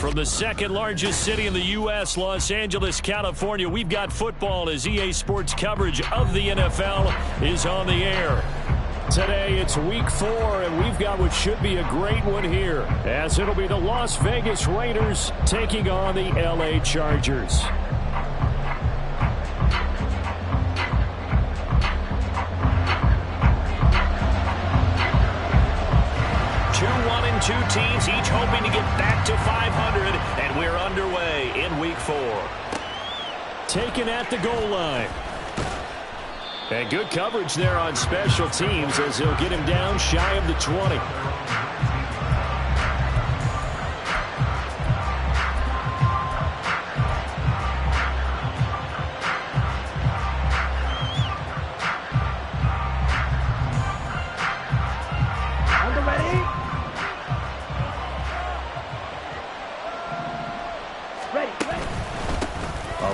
From the second largest city in the U.S., Los Angeles, California, we've got football as EA Sports coverage of the NFL is on the air. Today, it's week 4, and we've got what should be a great one here, as it'll be the Las Vegas Raiders taking on the L.A. Chargers. Two teams each hoping to get back to 500, and we're underway in week 4. Taken at the goal line. And good coverage there on special teams as he'll get him down shy of the 20.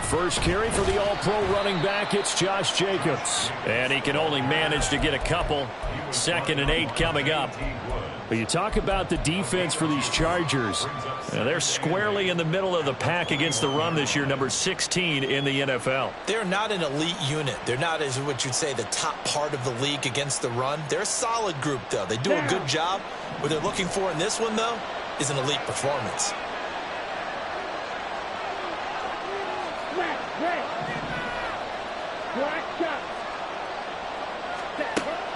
First carry for the all-pro running back, it's Josh Jacobs. And he can only manage to get a couple. 2nd and 8 coming up. But you talk about the defense for these Chargers. They're squarely in the middle of the pack against the run this year, number 16 in the NFL. They're not an elite unit. They're not, as what you'd say, the top part of the league against the run. They're a solid group, though. They do a good job. What they're looking for in this one, though, is an elite performance.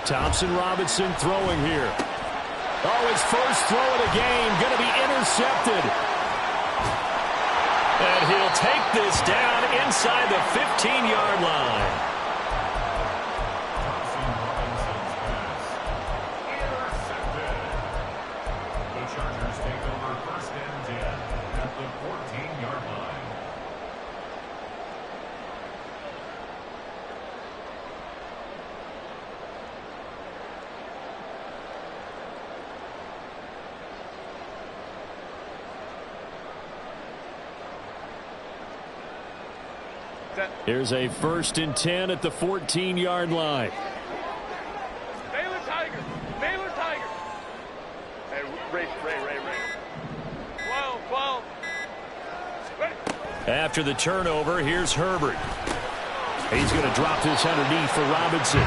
Thompson Robinson throwing here. Oh, his first throw of the game going to be intercepted. And he'll take this down inside the 15-yard line. The Chargers take over 1st and 10 at the 14-yard line. Here's a 1st and 10 at the 14-yard line. Baylor Tigers. Baylor Tigers. Hey, Ray. 12. Ready. After the turnover, here's Herbert. He's going to drop this underneath for Robinson.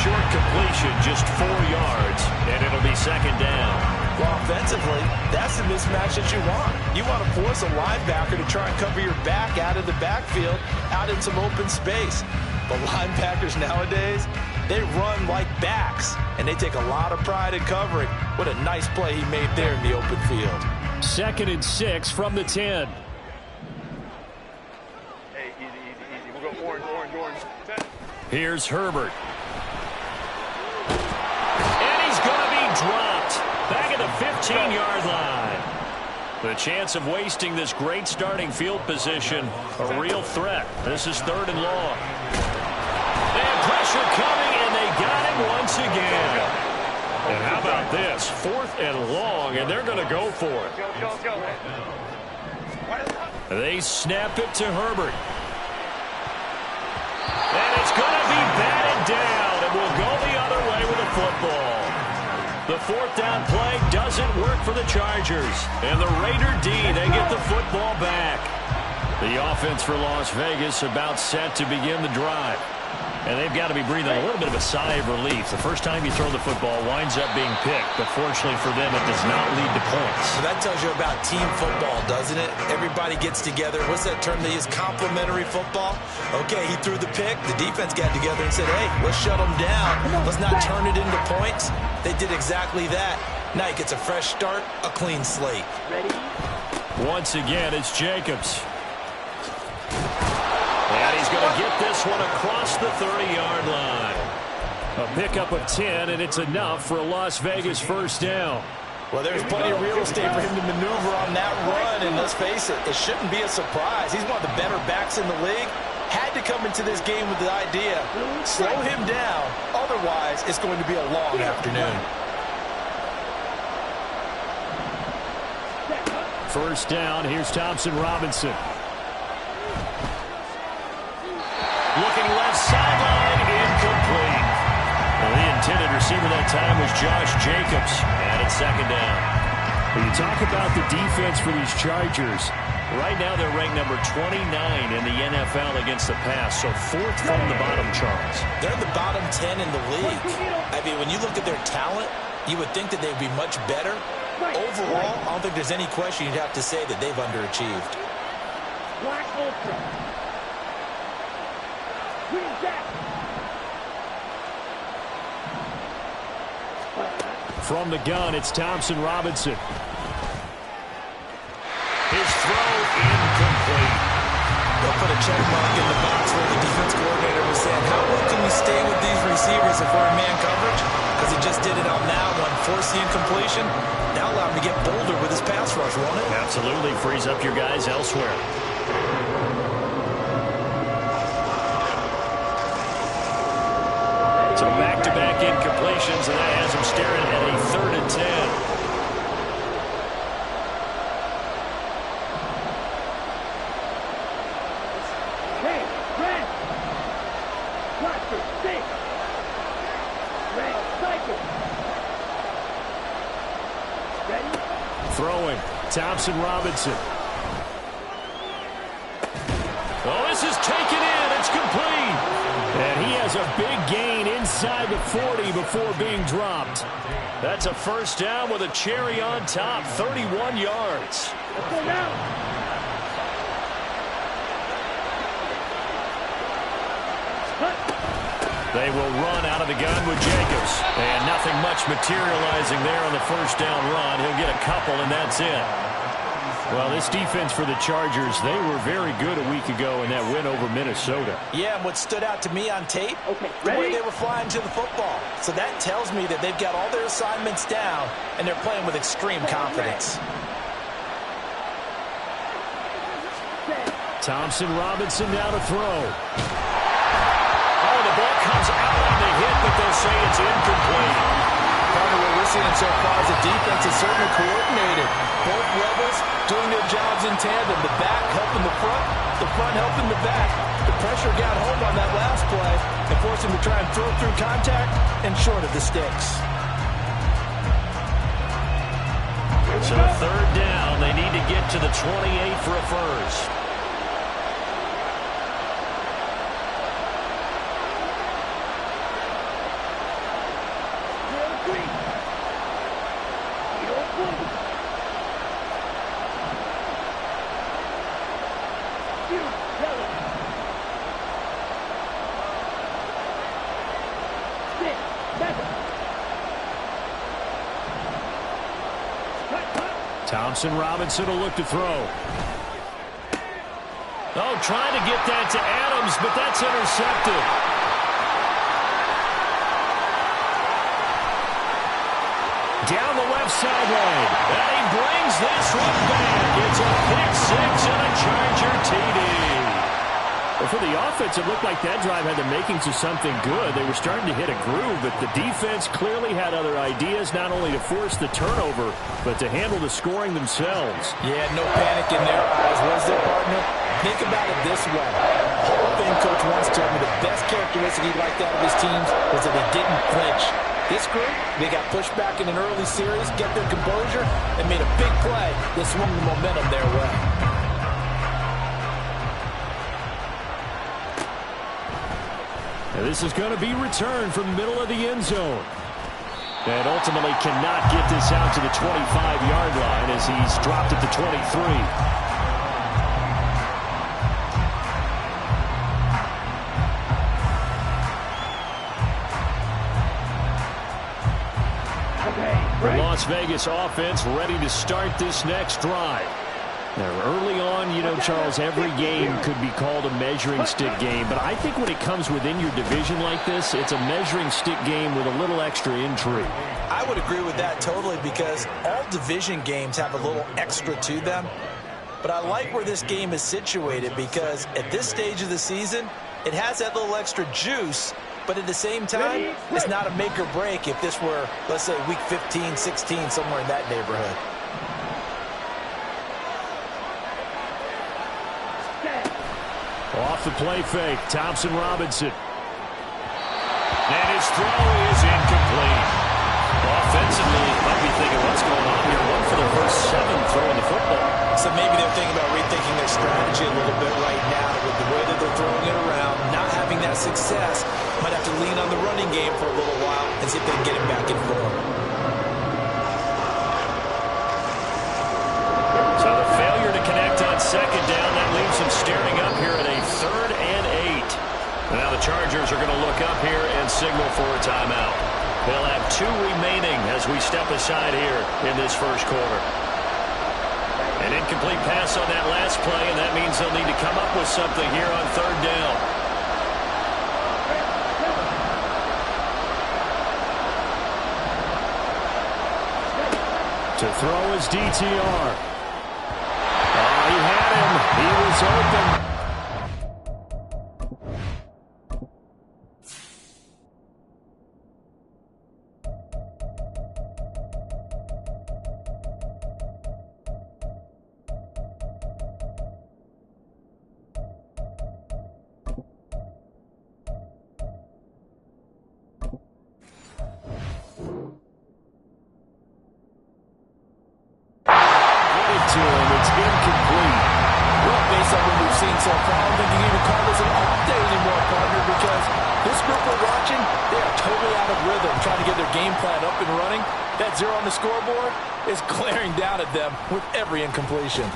Short completion, just 4 yards, and it'll be 2nd down. Well, offensively, that's the mismatch that you want. You want to force a linebacker to try and cover your back out of the backfield, out in some open space. But linebackers nowadays, they run like backs, and they take a lot of pride in covering. What a nice play he made there in the open field. 2nd and 6 from the 10. Hey, easy. We'll go orange. Here's Herbert. And he's going to be dropped. Back at the 15-yard line. The chance of wasting this great starting field position, a real threat. This is 3rd and long. And pressure coming, and they got him once again. And how about this? 4th and long, and they're going to go for it. Go. They snap it to Herbert. And it's going to be batted down, and we'll go the other way with the football. The 4th down play doesn't work for the Chargers. And the Raider D, they get the football back. The offense for Las Vegas about set to begin the drive. And they've got to be breathing a little bit of a sigh of relief. The first time you throw the football winds up being picked, but fortunately for them, it does not lead to points. So that tells you about team football, doesn't it? Everybody gets together. What's that term they use? Complementary football? Okay, he threw the pick. The defense got together and said, hey, let's shut them down. Let's not turn it into points. They did exactly that. Now he gets a fresh start, a clean slate. Ready? Once again, it's Jacobs. And he's going to get this one across the 30-yard line. A pickup of 10, and it's enough for a Las Vegas 1st down. Well, there's plenty of real estate for him to maneuver on that run, and let's face it, it shouldn't be a surprise. He's one of the better backs in the league. Had to come into this game with the idea, slow him down, otherwise it's going to be a long afternoon. 1st down, here's Thompson Robinson. Looking left sideline, incomplete. Well, the intended receiver that time was Josh Jacobs, and it's 2nd down. When you talk about the defense for these Chargers, right now they're ranked number 29 in the NFL against the pass, so 4th from the bottom, Charles. They're the bottom 10 in the league. I mean, when you look at their talent, you would think that they'd be much better. Overall, I don't think there's any question you'd have to say that they've underachieved. Black Ultra. Green Jack. From the gun, it's Thompson Robinson. His throw incomplete. They'll put a check mark in the box where the defense coordinator was saying, how well can we stay with these receivers if we're in man coverage? Because he just did it on that one, force the incompletion. Now allow him to get bolder with his pass rush, won't it? Absolutely, frees up your guys elsewhere. So back-to-back incompletions, and that has him staring at a 3rd and 10. Hey, red. Cluster, six. Red, cycle. Ready? Throwing, Thompson Robinson. Oh, this is taken in. It's complete. And he has a big gain inside the 40 before being dropped. That's a 1st down with a cherry on top, 31 yards. Let's go now. They will run out of the gun with Jacobs. And nothing much materializing there on the 1st down run. He'll get a couple, and that's it. Well, this defense for the Chargers, they were very good a week ago in that win over Minnesota. Yeah, and what stood out to me on tape, the way they were flying to the football. So that tells me that they've got all their assignments down, and they're playing with extreme confidence. Thompson Robinson now to throw. Oh, the ball comes out on the hit, but they'll say it's incomplete. Partner, what we're seeing so far is the defense is certainly coordinated. Both levels doing their jobs in tandem. The back helping the front helping the back. The pressure got home on that last play and forced him to try and throw through contact and short of the sticks. So 3rd down, they need to get to the 28 for a first. Thompson Robinson will look to throw. Oh, trying to get that to Adams, but that's intercepted. Down the left sideline. And he brings this one back. It's a pick six and a Charger TD. Well, for the offense, it looked like that drive had the makings of something good. They were starting to hit a groove, but the defense clearly had other ideas, not only to force the turnover, but to handle the scoring themselves. Yeah, no panic in their eyes, was there, partner? Think about it this way. Hall of Fame coach once told me the best characteristic he liked out of his teams was that they didn't flinch. This group, they got pushed back in an early series, get their composure, and made a big play that swung the momentum their way. And this is going to be returned from the middle of the end zone. And ultimately cannot get this out to the 25-yard line as he's dropped at the 23. The Las Vegas offense ready to start this next drive. Now, early on, you know, Charles, every game could be called a measuring stick game, but I think when it comes within your division like this, it's a measuring stick game with a little extra intrigue. I would agree with that totally because all division games have a little extra to them. But I like where this game is situated because at this stage of the season, it has that little extra juice. But at the same time, it's not a make or break if this were, let's say, week 15, 16, somewhere in that neighborhood. Off the play fake, Thompson Robinson. And his throw is incomplete. Offensively, you might be thinking, what's going on here? One for their first 7 throwing the football. So maybe they're thinking about rethinking their strategy a little bit right now with the way that they're throwing it around, not having that success. Might have to lean on the running game for a little while and see if they can get it back in form. So the failure to connect on second down, that leaves them staring up here at a 3rd and 8. Now the Chargers are going to look up here and signal for a timeout. They'll have 2 remaining as we step aside here in this first quarter. An incomplete pass on that last play, and that means they'll need to come up with something here on 3rd down. To throw is DTR. Oh, he had him. He was open. It's incomplete. Well, based on what we've seen so far, I don't think you can even call this an off day anymore, partner, because this group we're watching, they are totally out of rhythm, trying to get their game plan up and running. That 0 on the scoreboard is glaring down at them with every incompletion.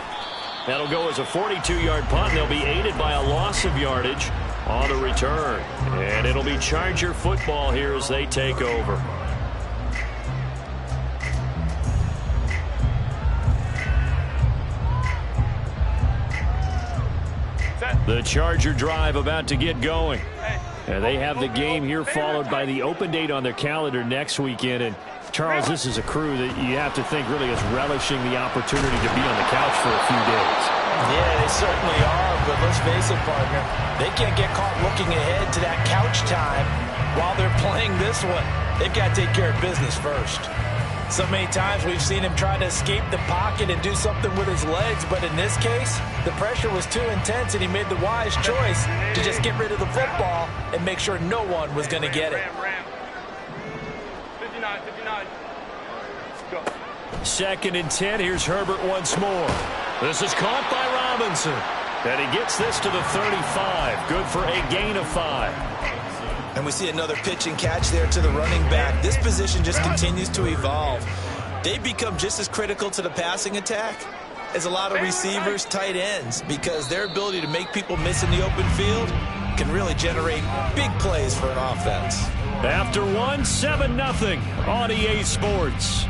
That'll go as a 42-yard punt. They'll be aided by a loss of yardage on the return. And it'll be Charger football here as they take over. The Charger drive about to get going. And they have the game here followed by the open date on their calendar next weekend. And Charles, this is a crew that you have to think really is relishing the opportunity to be on the couch for a few days. Yeah, they certainly are, but let's face it, partner. They can't get caught looking ahead to that couch time while they're playing this one. They've got to take care of business first. So many times we've seen him try to escape the pocket and do something with his legs, but in this case, the pressure was too intense and he made the wise choice to just get rid of the football and make sure no one was going to get it. 59. Go. 2nd and 10. Here's Herbert once more. This is caught by Robinson. And he gets this to the 35. Good for a gain of 5. And we see another pitch and catch there to the running back. This position just continues to evolve. They've become just as critical to the passing attack as a lot of receivers, tight ends, because their ability to make people miss in the open field can really generate big plays for an offense. After 1, 7-0 on EA Sports.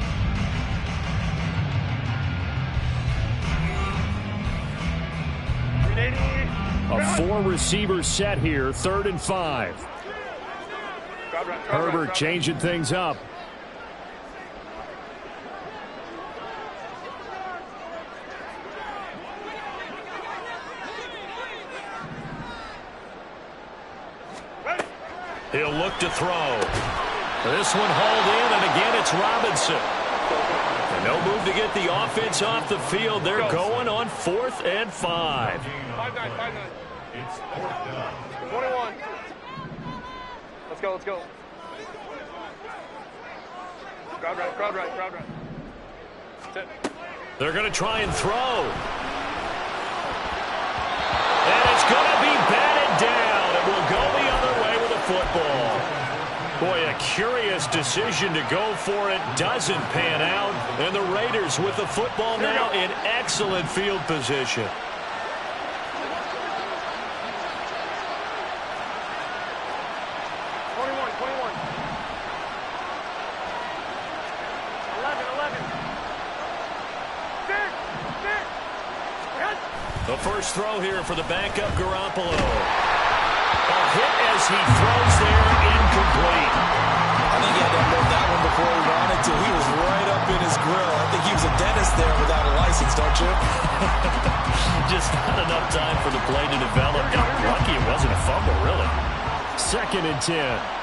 A 4-receiver set here, 3rd and 5. Herbert changing things up. He'll look to throw. This one hauled in, and again it's Robinson. And no move to get the offense off the field. They're going on 4th and 5. 5-9. It's 4th down. 21. Let's go. Crowd right. Sit. They're going to try and throw. And it's going to be batted down. It will go the other way with the football. Boy, a curious decision to go for it. Doesn't pan out. And the Raiders with the football now in excellent field position. 11. The first throw here for the backup Garoppolo. A hit as he throws there, incomplete. I think he had to unload that one before he wanted to. He was right up in his grill. I think he was a dentist there without a license, don't you? Just not enough time for the play to develop. Got lucky it wasn't a fumble, really. 2nd and 10.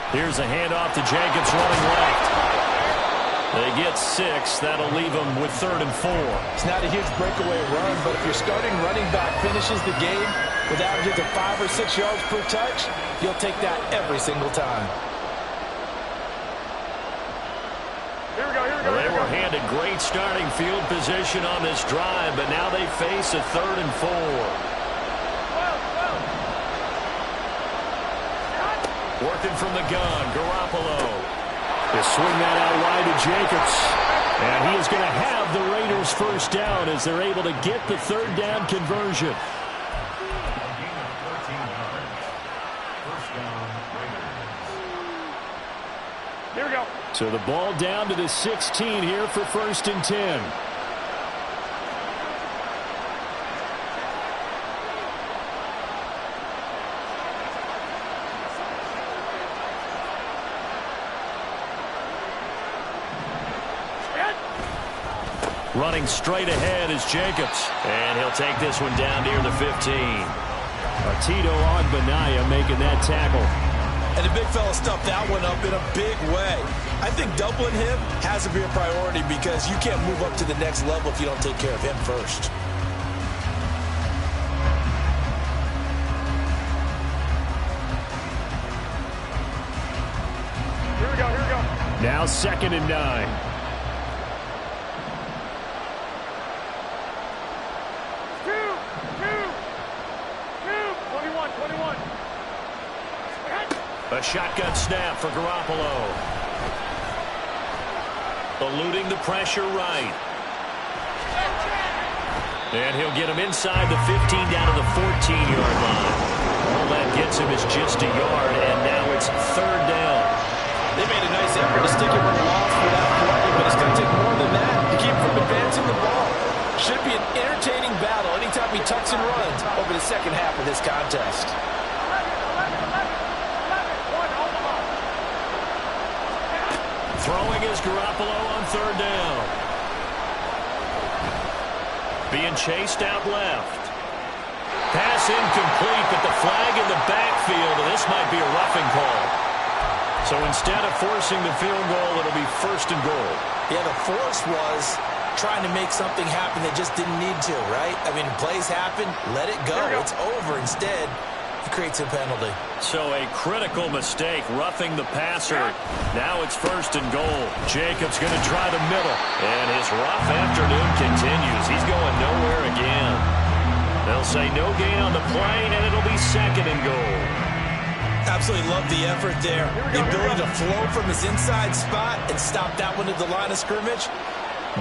Here's a handoff to Jenkins running left. They get 6. That'll leave them with 3rd and 4. It's not a huge breakaway run, but if your starting running back finishes the game with averages of 5 or 6 yards per touch, you'll take that every single time. handed great starting field position on this drive, but now they face a 3rd and 4. Working from the gun, Garoppolo. They swing that out wide to Jacobs. And he is going to have the Raiders first down as they're able to get the 3rd down conversion. Here we go. So the ball down to the 16 here for 1st and 10. Running straight ahead is Jacobs. And he'll take this one down near the 15. Tito Ogbonnaya making that tackle. And the big fella stuffed that one up in a big way. I think doubling him has to be a priority because you can't move up to the next level if you don't take care of him first. Here we go, here we go. Now 2nd and 9. 21. A shotgun snap for Garoppolo. Eluding the pressure right. And he'll get him inside the 15 down to the 14-yard line. All that gets him is just a yard, and now it's 3rd down. They made a nice effort to stick him in the loss for that play, but it's going to take more than that to keep him from advancing the ball. Should be an entertaining battle anytime he tucks and runs over the second half of this contest. Throwing is Garoppolo on 3rd down. Being chased out left. Pass incomplete, but the flag in the backfield, and this might be a roughing call. So instead of forcing the field goal, it'll be 1st and goal. Yeah, the force was trying to make something happen that just didn't need to, right? I mean, plays happen, let it go. It's over. Instead, it creates a penalty. So a critical mistake, roughing the passer. Now it's 1st and goal. Jacobs going to try the middle. And his rough afternoon continues. He's going nowhere again. They'll say no gain on the play, and it'll be 2nd and goal. Absolutely love the effort there. The ability to flow from his inside spot and stop that one at the line of scrimmage.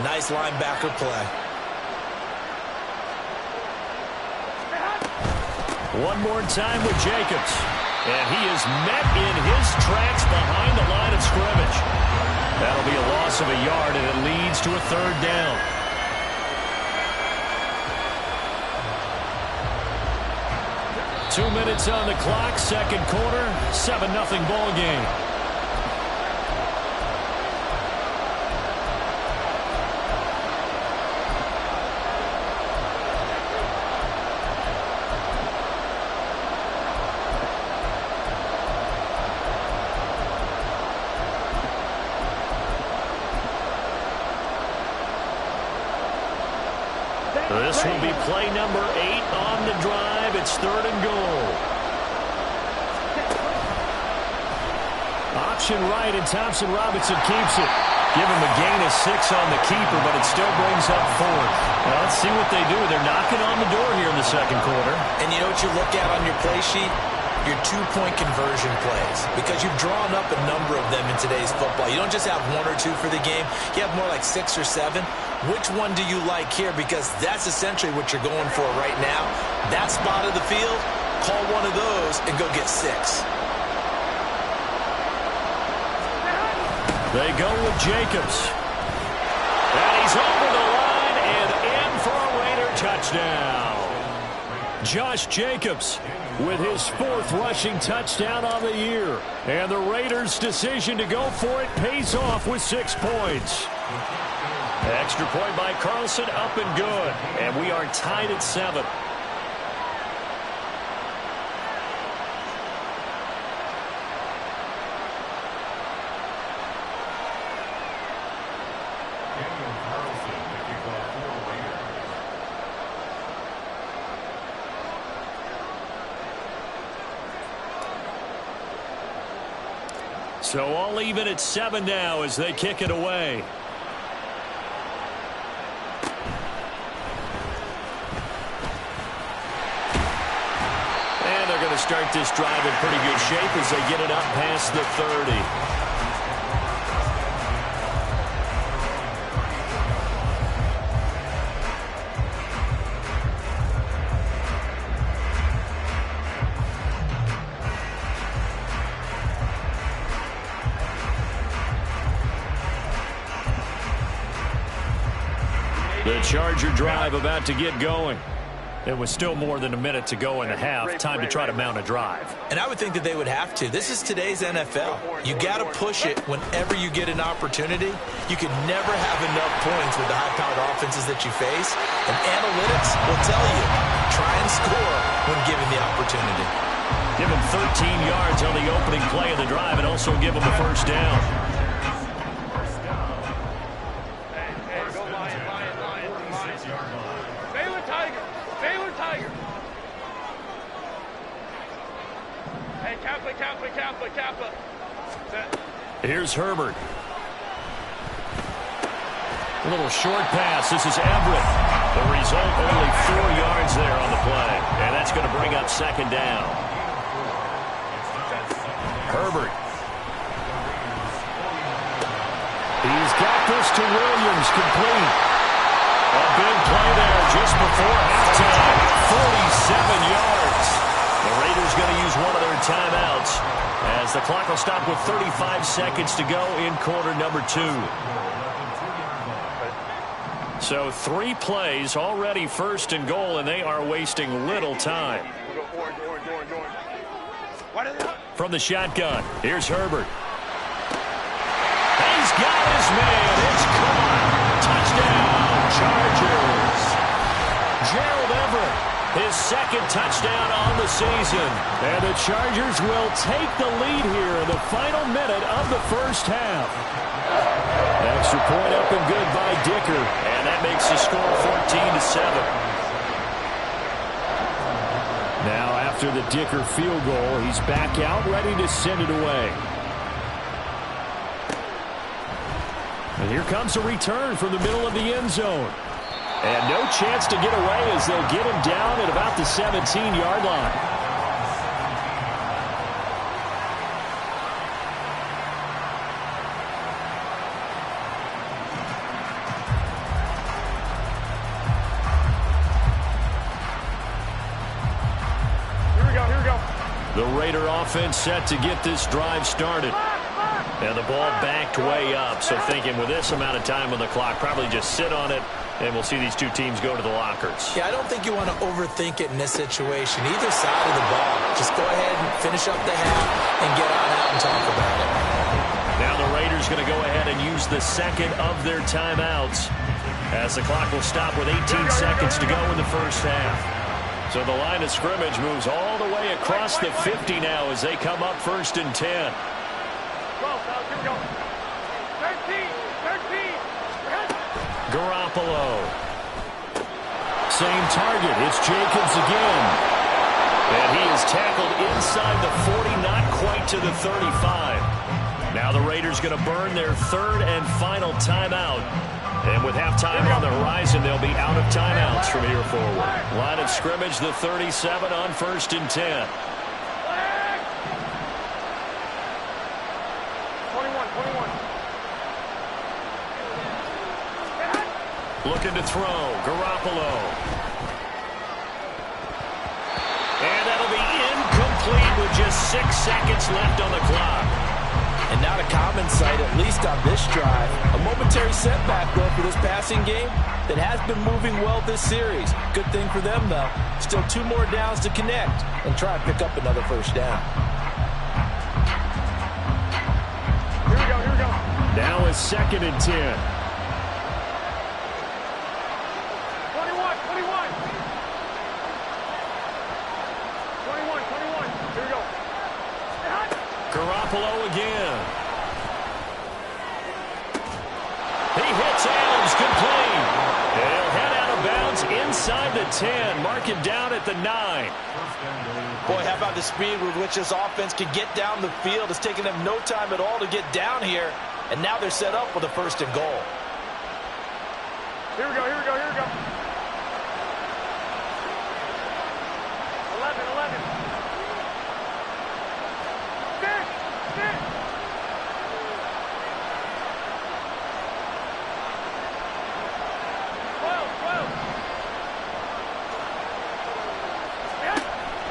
Nice linebacker play. One more time with Jacobs. And he is met in his tracks behind the line of scrimmage. That'll be a loss of a yard, and it leads to a 3rd down. Two minutes on the clock, 2nd quarter, 7-0 ball game. This will be play number 8 on the drive. It's 3rd and goal. Option right, and Thompson Robinson keeps it. Give him a gain of 6 on the keeper, but it still brings up 4th. Well, let's see what they do. They're knocking on the door here in the 2nd quarter. And you know what you look at on your play sheet? Your 2-point conversion plays, because you've drawn up a number of them in today's football. You don't just have 1 or 2 for the game. You have more like 6 or 7. Which one do you like here? Because that's essentially what you're going for right now. That spot of the field, call one of those and go get 6. They go with Jacobs. And he's over the line and in for a Raider touchdown. Josh Jacobs with his 4th rushing touchdown on the year. And the Raiders' decision to go for it pays off with 6 points. Extra point by Carlson, up and good. And we are tied at 7. Daniel Carlson to kick off for Raiders. So all even at 7 now as they kick it away. to start this drive in pretty good shape as they get it up past the 30. The Charger drive about to get going. It was still more than a minute to go in the half. Time to try to mount a drive. And I would think that they would have to. This is today's NFL. You got to push it whenever you get an opportunity. You can never have enough points with the high-powered offenses that you face. And analytics will tell you, try and score when given the opportunity. Give them 13 yards on the opening play of the drive and also give them a first down. Kappa. Here's Herbert. A little short pass. This is Everett. The result, only 4 yards there on the play. And that's going to bring up second down. Herbert. He's got this to Williams, complete. A big play there just before halftime. 47 yards. The Raiders going to use one of their timeouts as the clock will stop with 35 seconds to go in quarter number 2. So 3 plays already first and goal, and they are wasting little time. From the shotgun, here's Herbert. He's got his man. It's caught. Touchdown, Chargers. Gerald Everett. His second touchdown on the season. And the Chargers will take the lead here in the final minute of the first half. Extra point up and good by Dicker. And that makes the score 14-7. Now after the Dicker field goal, he's back out ready to send it away. And here comes a return from the middle of the end zone. And no chance to get away as they'll get him down at about the 17-yard line. Here we go. The Raider offense set to get this drive started. And the ball backed way up, so thinking with this amount of time on the clock, probably just sit on it, and we'll see these two teams go to the lockers. Yeah, I don't think you want to overthink it in this situation. Either side of the ball. Just go ahead and finish up the half and get on out and talk about it. Now the Raiders going to go ahead and use the second of their timeouts as the clock will stop with 18 seconds to go in the first half. So the line of scrimmage moves all the way across the 50 now as they come up first and 10. 12, here we go. 13. Garoppolo. Same target. It's Jacobs again. And he is tackled inside the 40, not quite to the 35. Now the Raiders going to burn their third and final timeout. And with halftime on the horizon, they'll be out of timeouts from here forward. Line of scrimmage, the 37 on first and 10. 21. Looking to throw. Garoppolo. And that'll be incomplete with just 6 seconds left on the clock. And not a common sight, at least on this drive. A momentary setback, though, for this passing game that has been moving well this series. Good thing for them, though. Still 2 more downs to connect and try and pick up another first down. Here we go. Now it's second and 10. 21. Here we go. Garoppolo again. He hits Adams, complete. And he'll head out of bounds inside the 10. Mark him down at the 9. Boy, how about the speed with which this offense can get down the field? It's taken them no time at all to get down here. And now they're set up with a first and goal. Here we go. 11.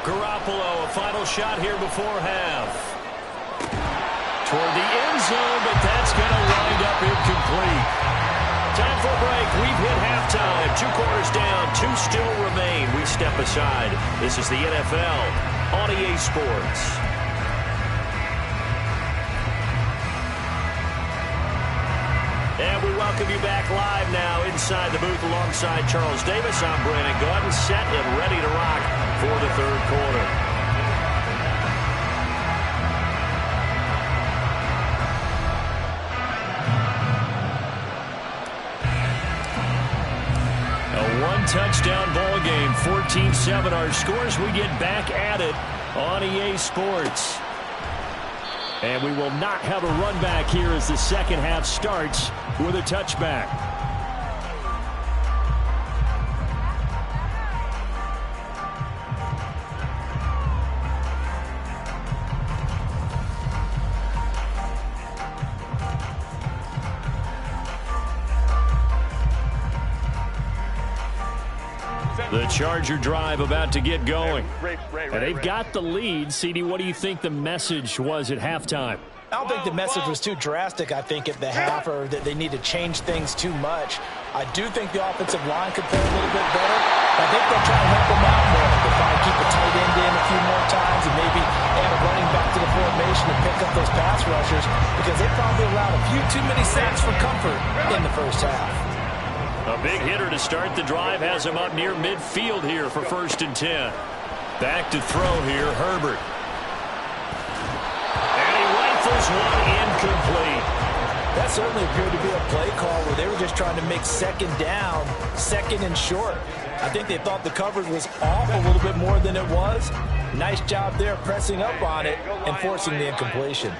Garoppolo, a final shot here before half. Toward the end zone, but that's going to wind up incomplete. Time for a break. We've hit halftime. 2 quarters down, 2 still remain. We step aside. This is the NFL on EA Sports. And we welcome you back live now inside the booth alongside Charles Davis. I'm Brandon Gaudin, set and ready to rock for the third quarter. A one-touchdown ball game, 14-7 our scores. We get back at it on EA Sports. And we will not have a run back here as the second half starts with a touchback. The Charger drive about to get going. And they've got the lead. CD, what do you think the message was at halftime? I don't think the message was too drastic, I think, at the half, or that they need to change things too much. I do think the offensive line could play a little bit better. I think they'll try to help them out more. They'll try to keep the tight end in a few more times and maybe add a running back to the formation and pick up those pass rushers, because they probably allowed a few too many sacks for comfort in the first half. A big hitter to start the drive has him up near midfield here for 1st and 10. Back to throw here, Herbert. And he rifles one incomplete. That certainly appeared to be a play call where they were just trying to make second down, second and short. I think they thought the coverage was off a little bit more than it was. Nice job there pressing up on it and forcing the incompletion.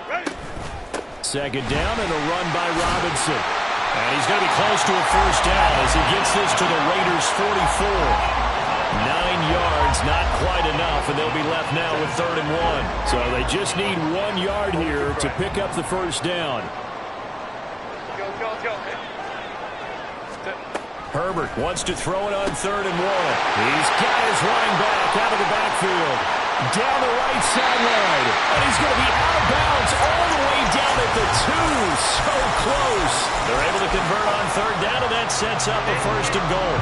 Second down and a run by Robinson. And he's going to be close to a first down as he gets this to the Raiders' 44. 9 yards, not quite enough, and they'll be left now with 3rd and 1. So they just need 1 yard here to pick up the first down. Herbert wants to throw it on 3rd and 1. He's got his running back out of the backfield. Down the right sideline. And he's going to be out of bounds all the way down at the 2. So close. They're able to convert on 3rd down, and that sets up a 1st and goal.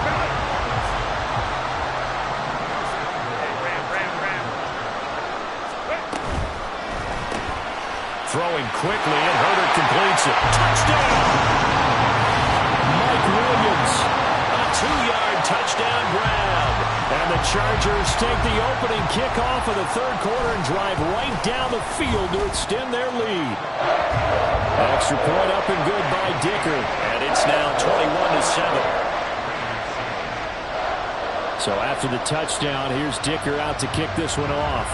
Throwing quickly, and Herbert completes it. Touchdown! Mike Williams, a 2-yard touchdown grab. And the Chargers take the opening kickoff of the third quarter and drive right down the field to extend their lead. Extra point up and good by Dicker. And it's now 21-7. So after the touchdown, here's Dicker out to kick this one off.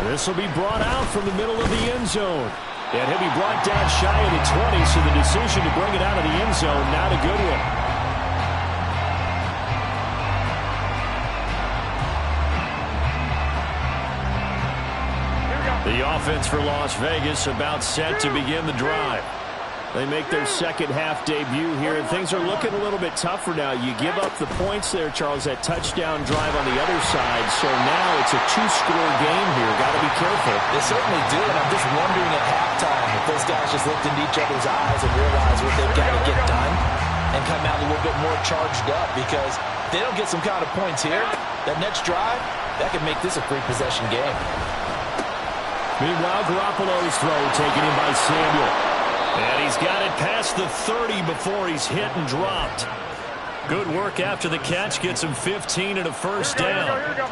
This will be brought out from the middle of the end zone. And he'll be brought down shy of the 20, so the decision to bring it out of the end zone, not a good one. The offense for Las Vegas about set to begin the drive. They make their second half debut here, and things are looking a little bit tougher now. You give up the points there, Charles, that touchdown drive on the other side. So now it's a 2-score game here. Got to be careful. They certainly do, and I'm just wondering at halftime if those guys just looked into each other's eyes and realized what they've got to get done and come out a little bit more charged up, because if they don't get some kind of points here, that next drive, that could make this a free-possession game. Meanwhile, Garoppolo's throw taken in by Samuel. And he's got it past the 30 before he's hit and dropped. Good work after the catch. Gets him 15 and a first down. Here we go.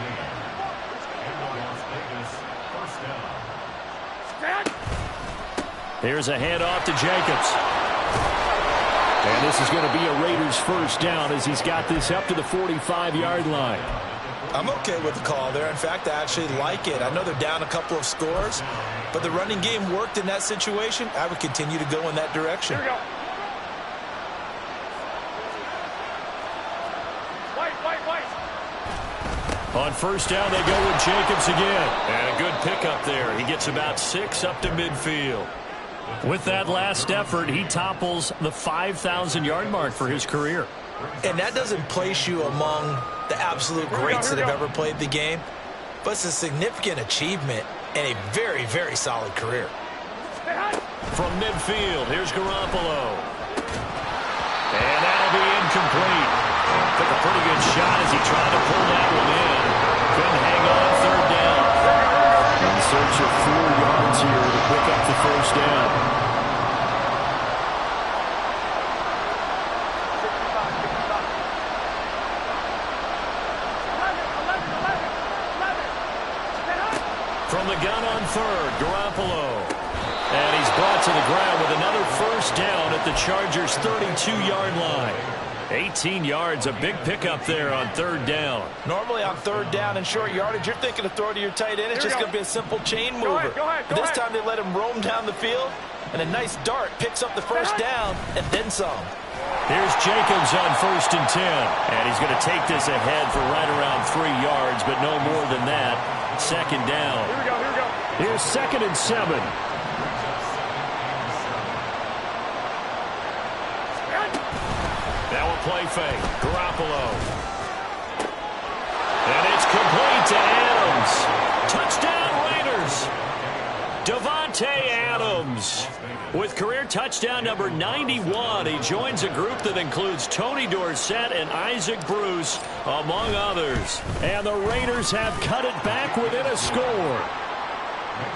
Here's a handoff to Jacobs. And this is going to be a Raiders first down as he's got this up to the 45-yard line. I'm okay with the call there. In fact, I actually like it. I know they're down a couple of scores, but the running game worked in that situation. I would continue to go in that direction. Here we go. White. On first down, they go with Jacobs again. And a good pickup there. He gets about 6 up to midfield. With that last effort, he topples the 5,000-yard mark for his career. And that doesn't place you among the absolute greats that have ever played the game, but it's a significant achievement and a very, very solid career. From midfield, here's Garoppolo. And that'll be incomplete. Took a pretty good shot as he tried to pull that one in. Couldn't hang on third down. In search of 4 yards here to pick up the first down. From the gun on third, Garoppolo. And he's brought to the ground with another first down at the Chargers' 32-yard line. 18 yards, a big pickup there on third down. Normally on third down and short yardage, you're thinking of throw to your tight end. It's just going to be a simple chain mover. Go ahead, But this time they let him roam down the field, and a nice dart picks up the first down and then some. Here's Jacobs on 1st and 10. And he's going to take this ahead for right around 3 yards, but no more than that. Second down. Here we go, here we go. Here's 2nd and 7. Now a play fake. Garoppolo. And it's complete to Adams. Touchdown Raiders. Davante Adams with career touchdown number 91. He joins a group that includes Tony Dorsett and Isaac Bruce, among others. And the Raiders have cut it back within a score.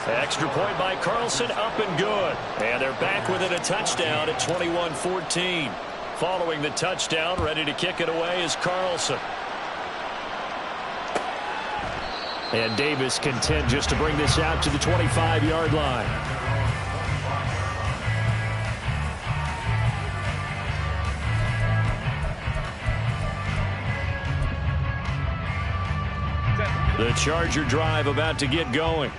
Extra point by Carlson, up and good. And they're back within a touchdown at 21-14. Following the touchdown, ready to kick it away is Carlson. And Davis content just to bring this out to the 25-yard line. The Charger drive about to get going.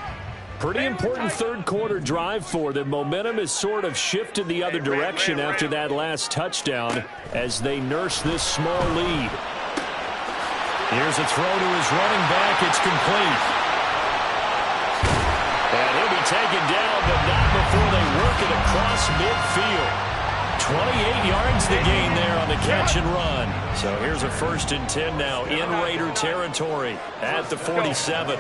Pretty important third quarter drive for them. Momentum has sort of shifted the other direction after that last touchdown as they nurse this small lead. Here's a throw to his running back. It's complete. And he'll be taken down, but not before they work it across midfield. 28 yards the gain there on the catch and run. So here's a 1st and 10 now in Raider territory at the 47.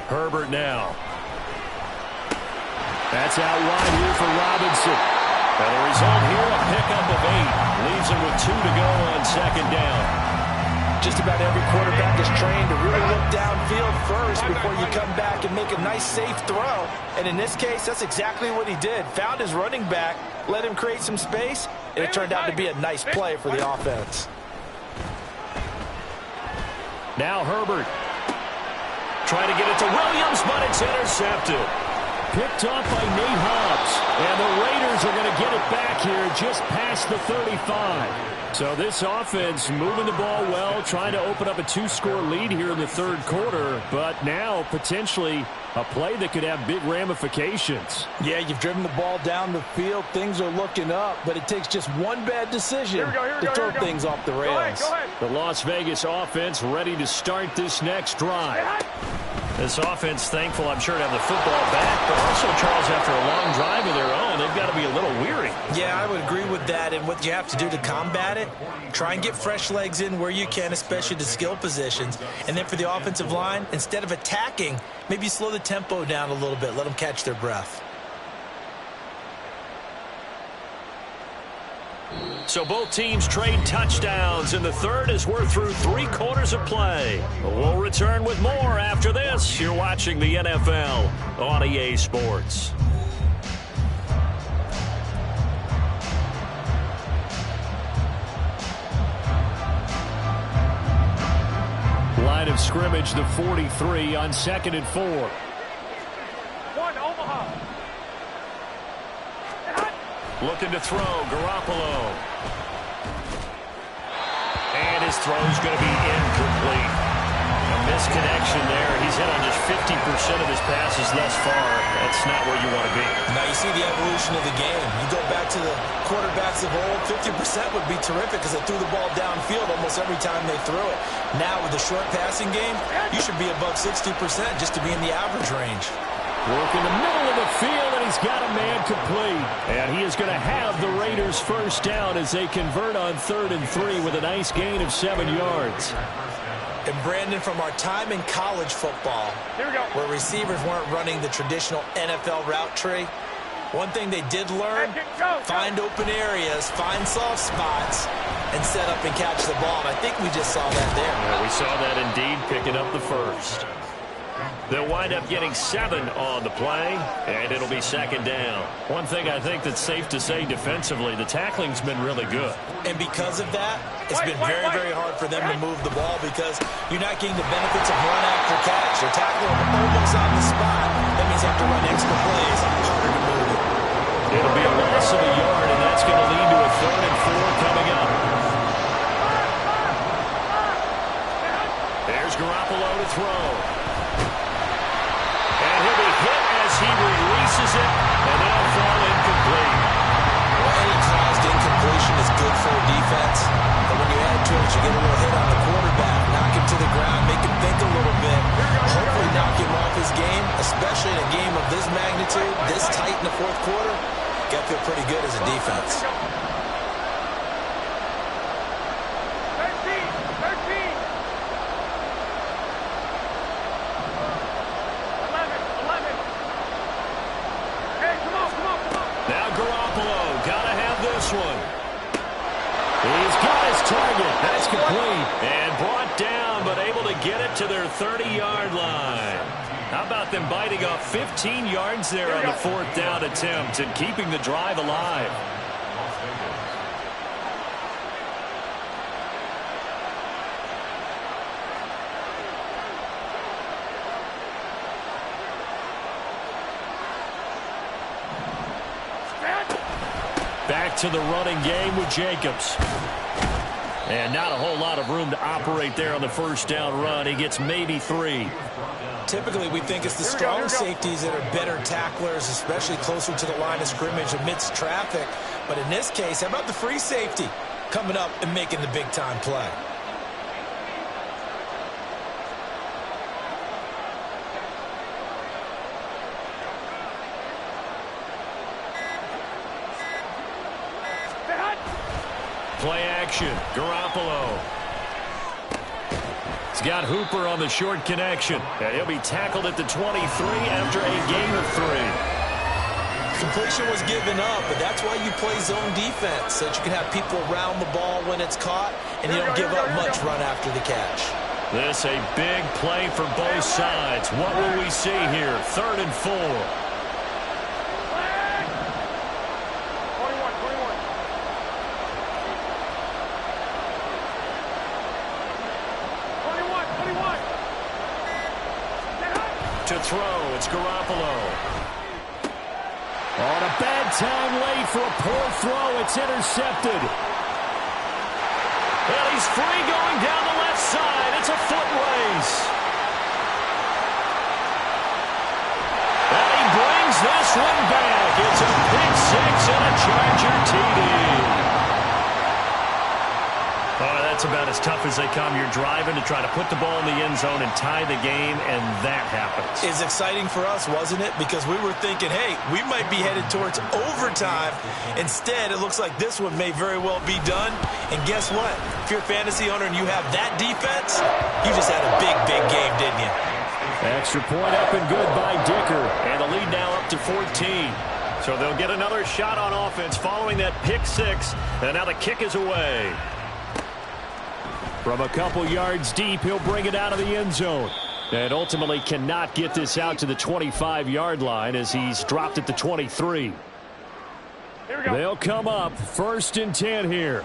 Herbert now. That's out wide here for Robinson. And the result here, a pickup of 8. Leaves him with 2 to go on 2nd down. Just about every quarterback is trained to really look downfield first before you come back and make a nice, safe throw. And in this case, that's exactly what he did. Found his running back, let him create some space, and it turned out to be a nice play for the offense. Now Herbert. Trying to get it to Williams, but it's intercepted. Picked off by Nate Hobbs. And the Raiders are going to get it back here just past the 35. So this offense moving the ball well, trying to open up a 2-score lead here in the third quarter. But now potentially a play that could have big ramifications. Yeah, you've driven the ball down the field. Things are looking up, but it takes just one bad decision to throw things off the rails. Go ahead. The Las Vegas offense ready to start this next drive. This offense thankful, I'm sure, to have the football back, but also, Charles, after a long drive of their own, they've got to be a little weary. Yeah, I would agree with that, and what you have to do to combat it, try and get fresh legs in where you can, especially to skill positions. And then for the offensive line, instead of attacking, maybe slow the tempo down a little bit, let them catch their breath. So both teams trade touchdowns in the third as we're through 3 quarters of play. We'll return with more after this. You're watching the NFL on EA Sports. Line of scrimmage, the 43 on 2nd and 4. 1, Omaha. Looking to throw, Garoppolo. And his throw's going to be incomplete. A misconnection there. He's hit on just 50% of his passes thus far. That's not where you want to be. Now you see the evolution of the game. You go back to the quarterbacks of old, 50% would be terrific because they threw the ball downfield almost every time they threw it. Now with the short passing game, you should be above 60% just to be in the average range. Working the middle of the field, and he's got a man complete. And he is going to have the Raiders first down as they convert on 3rd and 3 with a nice gain of 7 yards. And Brandon, from our time in college football, where receivers weren't running the traditional NFL route tree, one thing they did learn, find open areas, find soft spots, and set up and catch the ball. And I think we just saw that there. Yeah, we saw that indeed, picking up the first. They'll wind up getting 7 on the play, and it'll be 2nd down. One thing I think that's safe to say defensively, the tackling's been really good. And because of that, it's been very, very hard for them to move the ball because you're not getting the benefits of run after catch. They're tackling almost on the spot. That means you have to run extra plays, harder to move it. It'll be a loss of a yard, and that's going to lead to a 3rd and 4 coming up. There's Garoppolo to throw. And he'll be hit as he releases it, and that'll fall incomplete. Well, any caused incompletion is good for a defense, but when you add to it, you get a little hit on the quarterback, knock him to the ground, make him think a little bit, hopefully knock him off his game, especially in a game of this magnitude, this tight in the 4th quarter. Got to feel pretty good as a defense. 13. Now Garoppolo, gotta have this one. He's got his target. That's complete. And brought down, but able to get it to their 30-yard line. How about them biting off 15 yards there on the 4th down attempt and keeping the drive alive? Back to the running game with Jacobs. And not a whole lot of room to operate there on the 1st down run. He gets maybe 3. Typically, we think it's the strong safeties that are better tacklers, especially closer to the line of scrimmage amidst traffic. But in this case, how about the free safety coming up and making the big-time play? Play action. Garoppolo. He's got Hooper on the short connection. And he'll be tackled at the 23 after a gain of 3. Completion was given up, but that's why you play zone defense, so that you can have people around the ball when it's caught, and you don't give up much run after the catch. This a big play for both sides. What will we see here? 3rd and 4. 21. To throw, it's Garoppolo. On a bad time late for a poor throw, it's intercepted. And he's free going down the left side. It's a foot race. And he brings this one back. It's a pick 6 and a Charger TD. That's about as tough as they come. You're driving to try to put the ball in the end zone and tie the game, and that happens. It's exciting for us, wasn't it? Because we were thinking, hey, we might be headed towards overtime. Instead, it looks like this one may very well be done. And guess what? If you're a fantasy owner and you have that defense, you just had a big, big game, didn't you? Extra point up and good by Dicker. And the lead now up to 14. So they'll get another shot on offense following that pick 6. And now the kick is away. From a couple yards deep, he'll bring it out of the end zone. And ultimately cannot get this out to the 25-yard line as he's dropped at the 23. Here we go. They'll come up 1st and 10 here.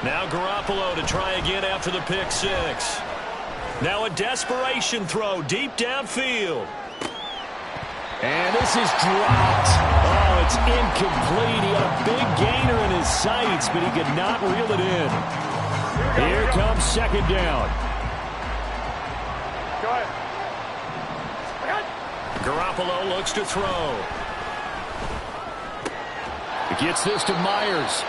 Now Garoppolo to try again after the pick 6. Now a desperation throw deep downfield. And this is dropped. Oh, it's incomplete. He had a big gainer in his sights, but he could not reel it in. Here comes 2nd down. Go ahead. Garoppolo looks to throw. He gets this to Myers.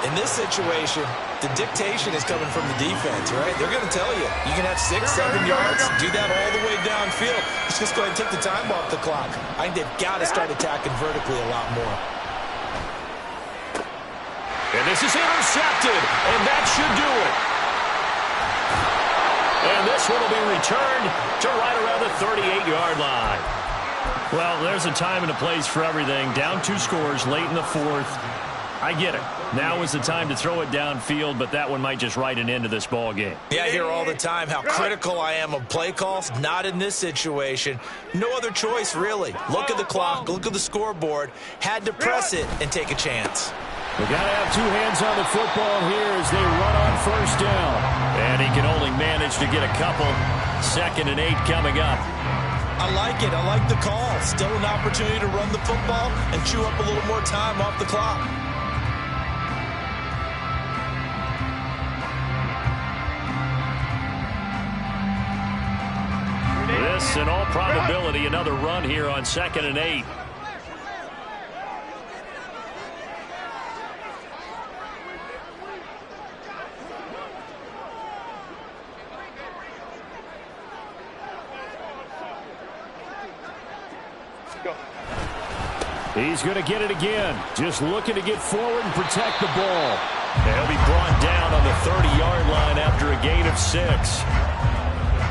In this situation, the dictation is coming from the defense, right? They're going to tell you, you can have 6, 7 yards, do that all the way downfield. Let's just go ahead and take the time off the clock. I think they've got to start attacking vertically a lot more. And this is intercepted, and that should do it. And this one will be returned to right around the 38-yard line. Well, there's a time and a place for everything. Down 2 scores late in the 4th. I get it. Now is the time to throw it downfield, but that one might just write an end to this ball game. Yeah, I hear all the time how critical I am of play calls. Not in this situation. No other choice, really. Look at the clock. Look at the scoreboard. Had to press it and take a chance. We got to have 2 hands on the football here as they run on first down. And he can only manage to get a couple. 2nd and 8 coming up. I like it. I like the call. Still an opportunity to run the football and chew up a little more time off the clock. This, in all probability, another run here on 2nd and 8. He's going to get it again. Just looking to get forward and protect the ball. And he'll be brought down on the 30-yard line after a gain of 6.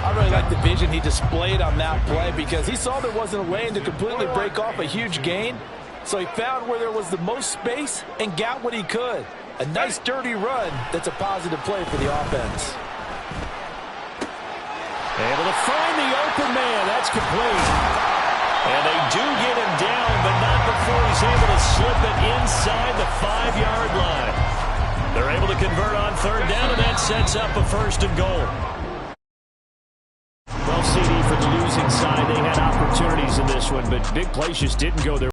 I really like the vision he displayed on that play because he saw there wasn't a lane to completely break off a huge gain. So he found where there was the most space and got what he could. A nice, dirty run that's a positive play for the offense. Able to find the open man. That's complete. And they do get him down, but not before he's able to slip it inside the 5-yard line. They're able to convert on 3rd down, and that sets up a 1st and goal. Well, CD, for the losing side, they had opportunities in this one, but big plays just didn't go their way.